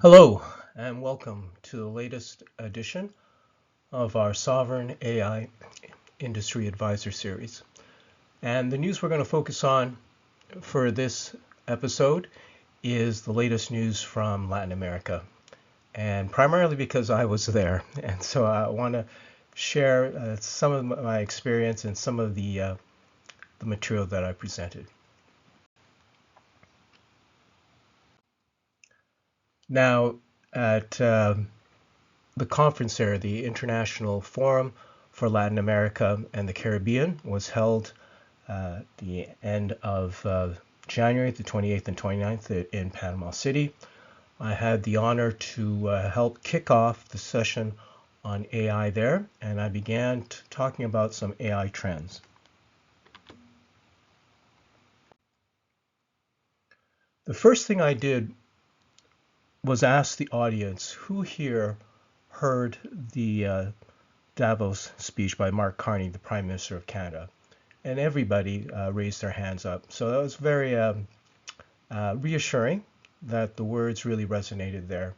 Hello, and welcome to the latest edition of our Sovereign AI Industry Advisor Series. And the news we're going to focus on for this episode is the latest news from Latin America, and primarily because I was there. And so I want to share some of my experience and some of the material that I presented. Now, at the conference there, the International Forum for Latin America and the Caribbean, was held the end of January, the 28th and 29th in Panama City. I had the honor to help kick off the session on AI there, and I began talking about some AI trends. The first thing I did was ask the audience who here heard the Davos speech by Mark Carney, the Prime Minister of Canada, and everybody raised their hands up. So that was very reassuring that the words really resonated there.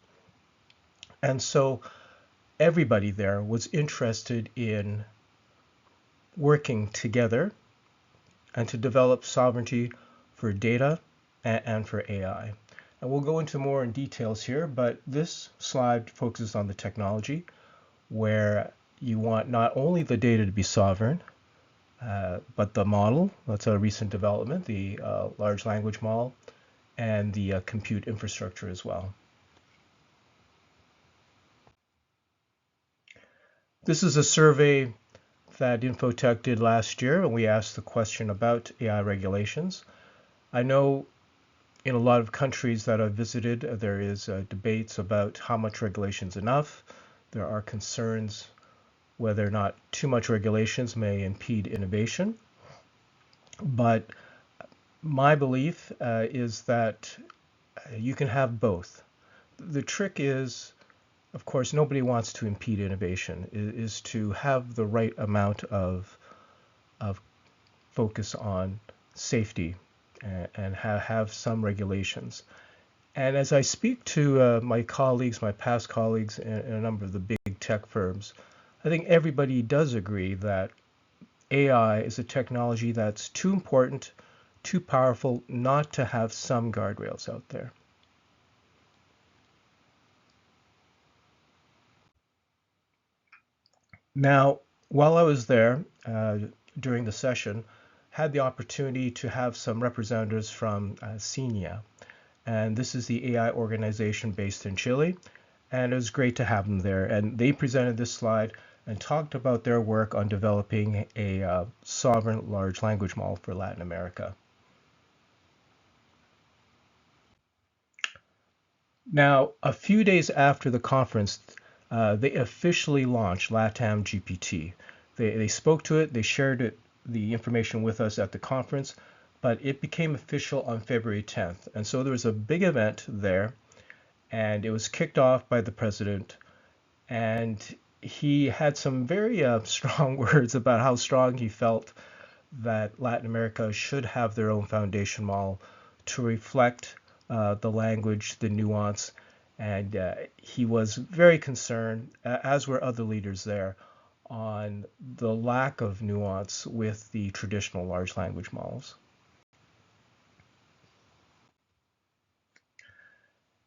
And so everybody there was interested in working together and to develop sovereignty for data and for AI. And we'll go into more in details here, but this slide focuses on the technology, where you want not only the data to be sovereign, but the model. That's a recent development, the large language model, and the compute infrastructure as well. This is a survey that Infotech did last year, and we asked the question about AI regulations. I know in a lot of countries that I've visited, there is debates about how much regulation is enough. There are concerns whether or not too much regulations may impede innovation. But my belief is that you can have both. The trick is, of course, nobody wants to impede innovation, is to have the right amount of focus on safety and have some regulations. And as I speak to my colleagues, my past colleagues in a number of the big tech firms, I think everybody does agree that AI is a technology that's too important, too powerful not to have some guardrails out there. Now, while I was there during the session, had the opportunity to have some representatives from CENIA, and this is the AI organization based in Chile, and it was great to have them there. And they presented this slide and talked about their work on developing a sovereign large language model for Latin America. Now, a few days after the conference, they officially launched LATAM-GPT. They spoke to it, they shared the information with us at the conference, but it became official on February 10th. And so there was a big event there, and it was kicked off by the president, and he had some very strong words about how strong he felt that Latin America should have their own foundation model to reflect the language, the nuance, and he was very concerned, as were other leaders there, on the lack of nuance with the traditional large language models.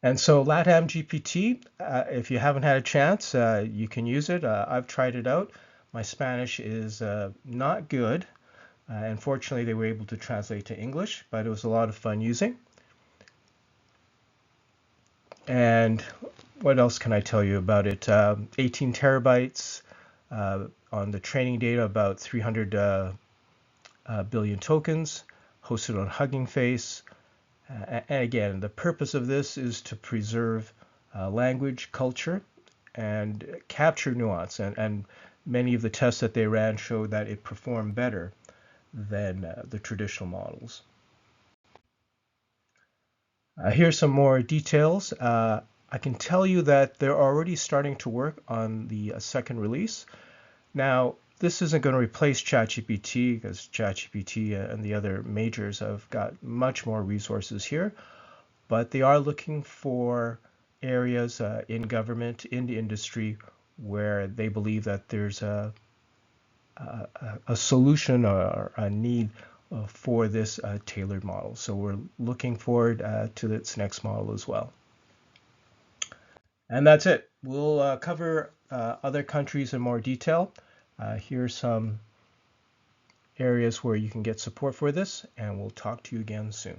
And so LATAM GPT, if you haven't had a chance, you can use it. I've tried it out. My Spanish is not good. Unfortunately, they were able to translate to English, but it was a lot of fun using. And what else can I tell you about it? 18 terabytes on the training data, about 300 billion tokens, hosted on Hugging Face. And again, the purpose of this is to preserve language, culture, and capture nuance. And many of the tests that they ran showed that it performed better than the traditional models. Here's some more details. I can tell you that they're already starting to work on the second release. Now, this isn't going to replace ChatGPT because ChatGPT and the other majors have got much more resources here, but they are looking for areas in government, in the industry, where they believe that there's a solution or a need for this tailored model. So we're looking forward to its next model as well. And that's it. We'll cover other countries in more detail. Here's some areas where you can get support for this, and we'll talk to you again soon.